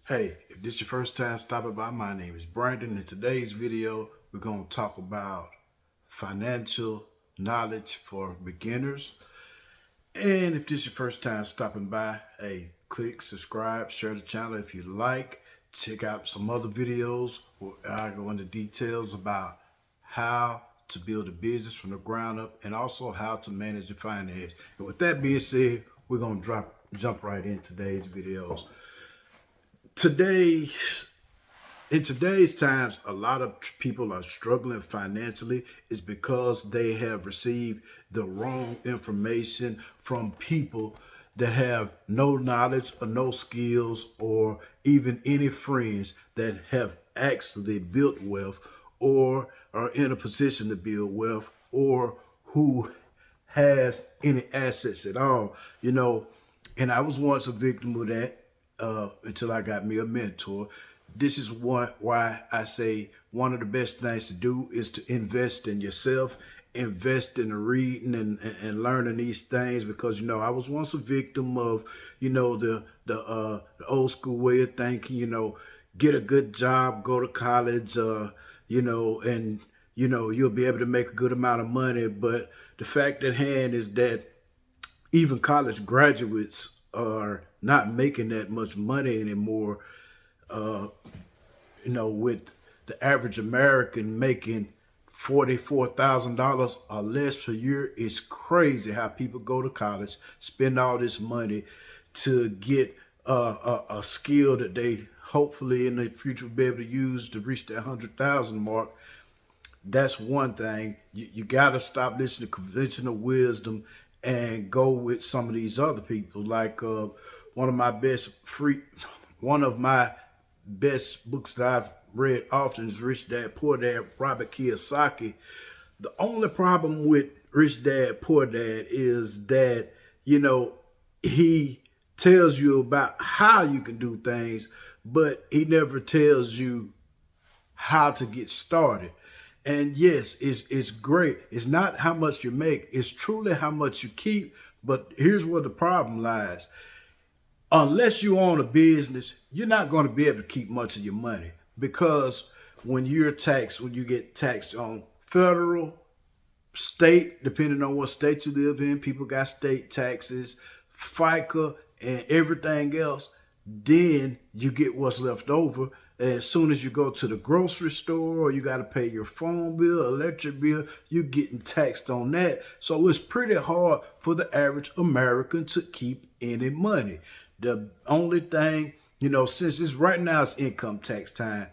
Hey, if this is your first time stopping by, my name is Brandon. In today's video, we're going to talk about financial knowledge for beginners. And if this is your first time stopping by, hey, click subscribe, share the channel if you like. Check out some other videos where I go into details about how to build a business from the ground up and also how to manage your finance. And with that being said, we're going to jump right into today's videos. Today, in today's times, a lot of people are struggling financially is because they have received the wrong information from people that have no knowledge or no skills or even any friends that have actually built wealth or are in a position to build wealth or who has any assets at all, and I was once a victim of that until I got me a mentor. This is why I say one of the best things to do is to invest in yourself, invest in the reading and learning these things, because I was once a victim of the old school way of thinking. Get a good job, go to college, and you'll be able to make a good amount of money. But the fact at hand is that even college graduates are not making that much money anymore. With the average American making $44,000 or less per year, it's crazy how people go to college, spend all this money to get a skill that they hopefully in the future will be able to use to reach that 100,000 mark. That's one thing. You got to stop listening to conventional wisdom and go with some of these other people. Like one of my best books that I've read often is Rich Dad Poor Dad, Robert Kiyosaki. The only problem with Rich Dad Poor Dad is that he tells you about how you can do things, but he never tells you how to get started. And yes, it's great. It's not how much you make, it's truly how much you keep. But here's where the problem lies. Unless you own a business, you're not going to be able to keep much of your money, because when you get taxed on federal, state, depending on what state you live in, people got state taxes, FICA, and everything else, then you get what's left over. As soon as you go to the grocery store or you got to pay your phone bill, electric bill, you're getting taxed on that. So it's pretty hard for the average American to keep any money. The only thing, since it's right now it's income tax time,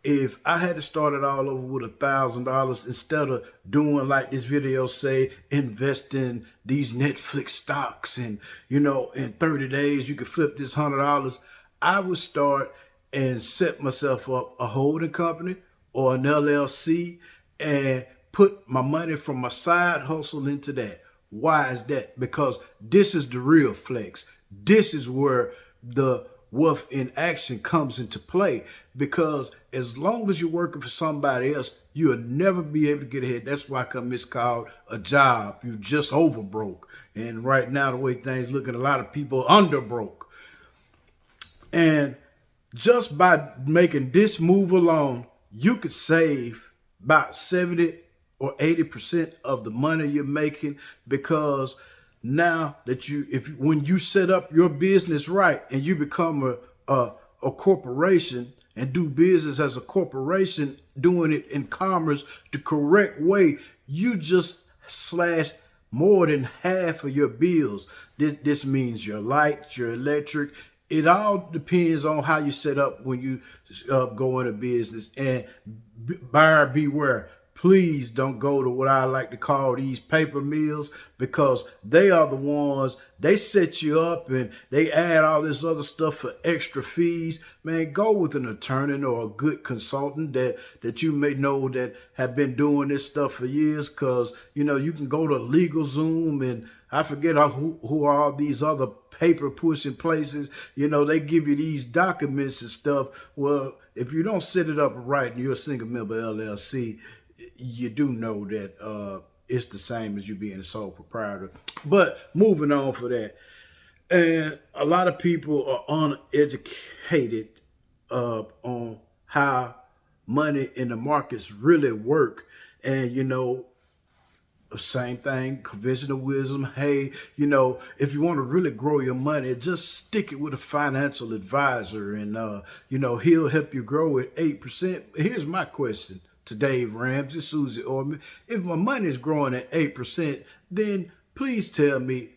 if I had to start it all over with $1,000, instead of doing like this video say, invest in these Netflix stocks and in 30 days you could flip this $100, I would start and set myself up a holding company or an LLC and put my money from my side hustle into that. Why is that? Because this is the real flex. This is where the wealth in action comes into play, because as long as you're working for somebody else, you'll never be able to get ahead. That's why it's called a job. You just over broke. And right now, the way things looking, a lot of people under broke. And just by making this move alone, you could save about 70 or 80% of the money you're making, because now that when you set up your business right and you become a corporation and do business as a corporation, doing it in commerce the correct way, you just slash more than half of your bills. This means your light, your electric. It all depends on how you set up when you go into business. And buyer beware. Please don't go to what I like to call these paper mills, because they are the ones, they set you up and they add all this other stuff for extra fees. Man, go with an attorney or a good consultant that you may know that have been doing this stuff for years, because you can go to LegalZoom and I forget who are all these other paper pushing places. They give you these documents and stuff. Well, if you don't set it up right and you're a single member LLC, you do know that it's the same as you being a sole proprietor. But moving on for that. And a lot of people are uneducated on how money in the markets really work. And, same thing, conventional wisdom. Hey, if you want to really grow your money, just stick it with a financial advisor, and he'll help you grow at 8%. Here's my question to Dave Ramsey, Susie Orman. If my money is growing at 8%, then please tell me,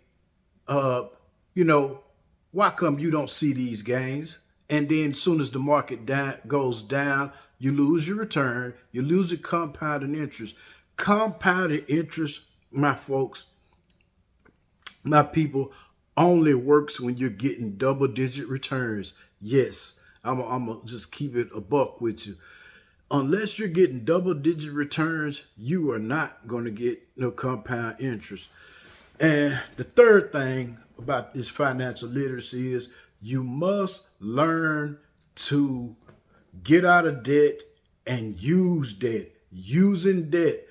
why come you don't see these gains? And then as soon as the market goes down, you lose your return, you lose your compounding interest. Compounded interest, my folks, my people, only works when you're getting double-digit returns. Yes, I'm going to just keep it a buck with you. Unless you're getting double-digit returns, you are not going to get no compound interest. And the third thing about this financial literacy is you must learn to get out of debt and use debt. Using debt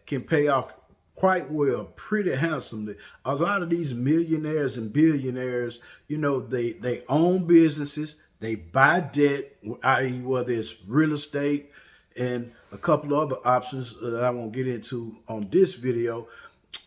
can pay off quite well, pretty handsomely. A lot of these millionaires and billionaires, they own businesses, they buy debt, i.e. whether it's real estate and a couple of other options that I won't get into on this video.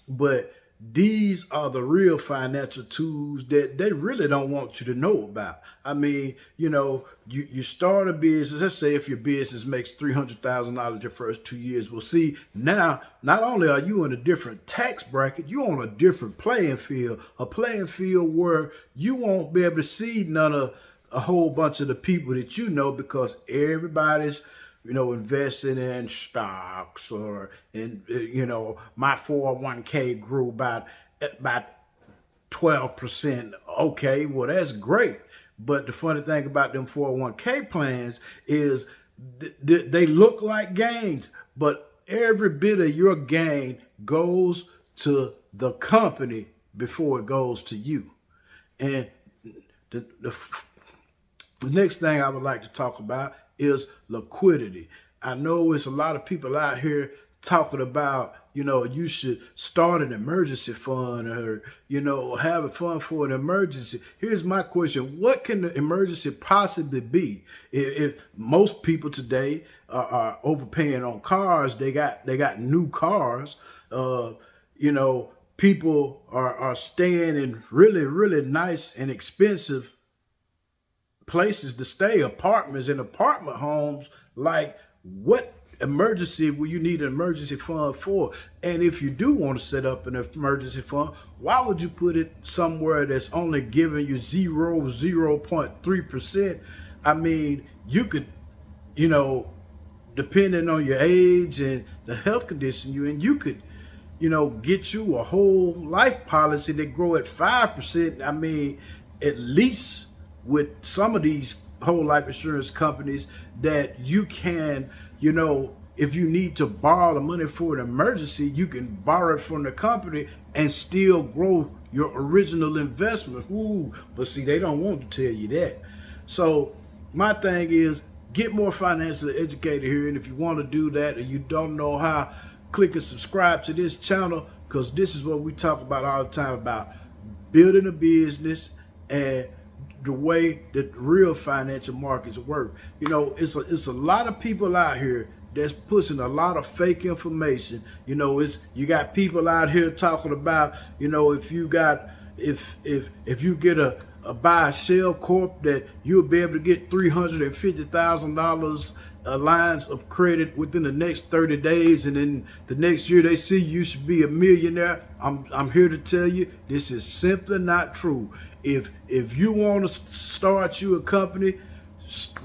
But these are the real financial tools that they really don't want you to know about. I mean, you start a business. Let's say if your business makes $300,000 your first 2 years. Well, see, now not only are you in a different tax bracket, you're on a different playing field, a playing field where you won't be able to see none of a whole bunch of the people that because everybody's investing in stocks, or my 401k grew about 12%. Okay, well, that's great. But the funny thing about them 401k plans is they look like gains, but every bit of your gain goes to the company before it goes to you. And the next thing I would like to talk about is liquidity. I know it's a lot of people out here talking about, you should start an emergency fund, or, have a fund for an emergency. Here's my question. What can the emergency possibly be? If most people today are overpaying on cars, they got new cars, people are staying in really, really nice and expensive places to stay, apartments and apartment homes. Like, what emergency will you need an emergency fund for? And if you do want to set up an emergency fund, why would you put it somewhere that's only giving you 0.3%? I mean, you could, depending on your age and the health condition you could, get you a whole life policy that grow at 5%. I mean, at least with some of these whole life insurance companies that you can, if you need to borrow the money for an emergency, you can borrow it from the company and still grow your original investment. Ooh, but see, they don't want to tell you that. So my thing is, get more financially educated here. And if you want to do that and you don't know how, click and subscribe to this channel, because this is what we talk about all the time, about building a business and the way that real financial markets work. It's a lot of people out here that's pushing a lot of fake information. You got people out here talking about, if you get a buy a shell corp, that you'll be able to get $350,000 lines of credit within the next 30 days, and then the next year they see you should be a millionaire. I'm here to tell you, this is simply not true. If you want to start you a company,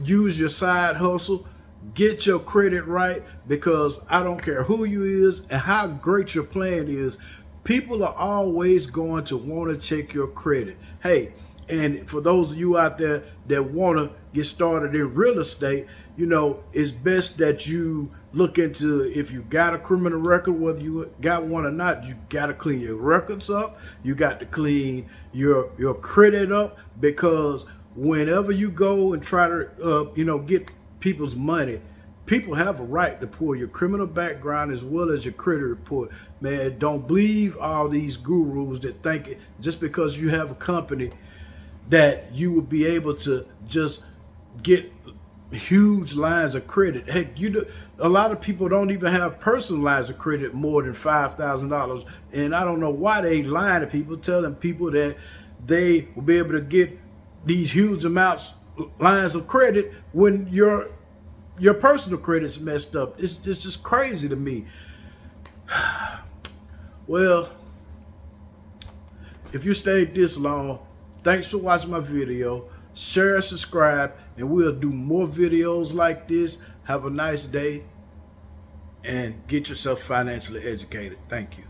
use your side hustle, get your credit right, because I don't care who you is and how great your plan is, people are always going to want to check your credit. Hey, and for those of you out there that want to get started in real estate, it's best that you look into, if you got a criminal record, whether you got one or not, you got to clean your records up. You got to clean your credit up, because whenever you go and try to, get people's money, people have a right to pull your criminal background as well as your credit report. Man, don't believe all these gurus that think just because you have a company that you would be able to just get huge lines of credit. Heck, a lot of people don't even have personal lines of credit more than $5,000, and I don't know why they lying to people, telling people that they will be able to get these huge amounts lines of credit when your personal credit's messed up. It's just crazy to me. Well, if you stayed this long, thanks for watching my video. Share, subscribe, and we'll do more videos like this. Have a nice day and get yourself financially educated. Thank you.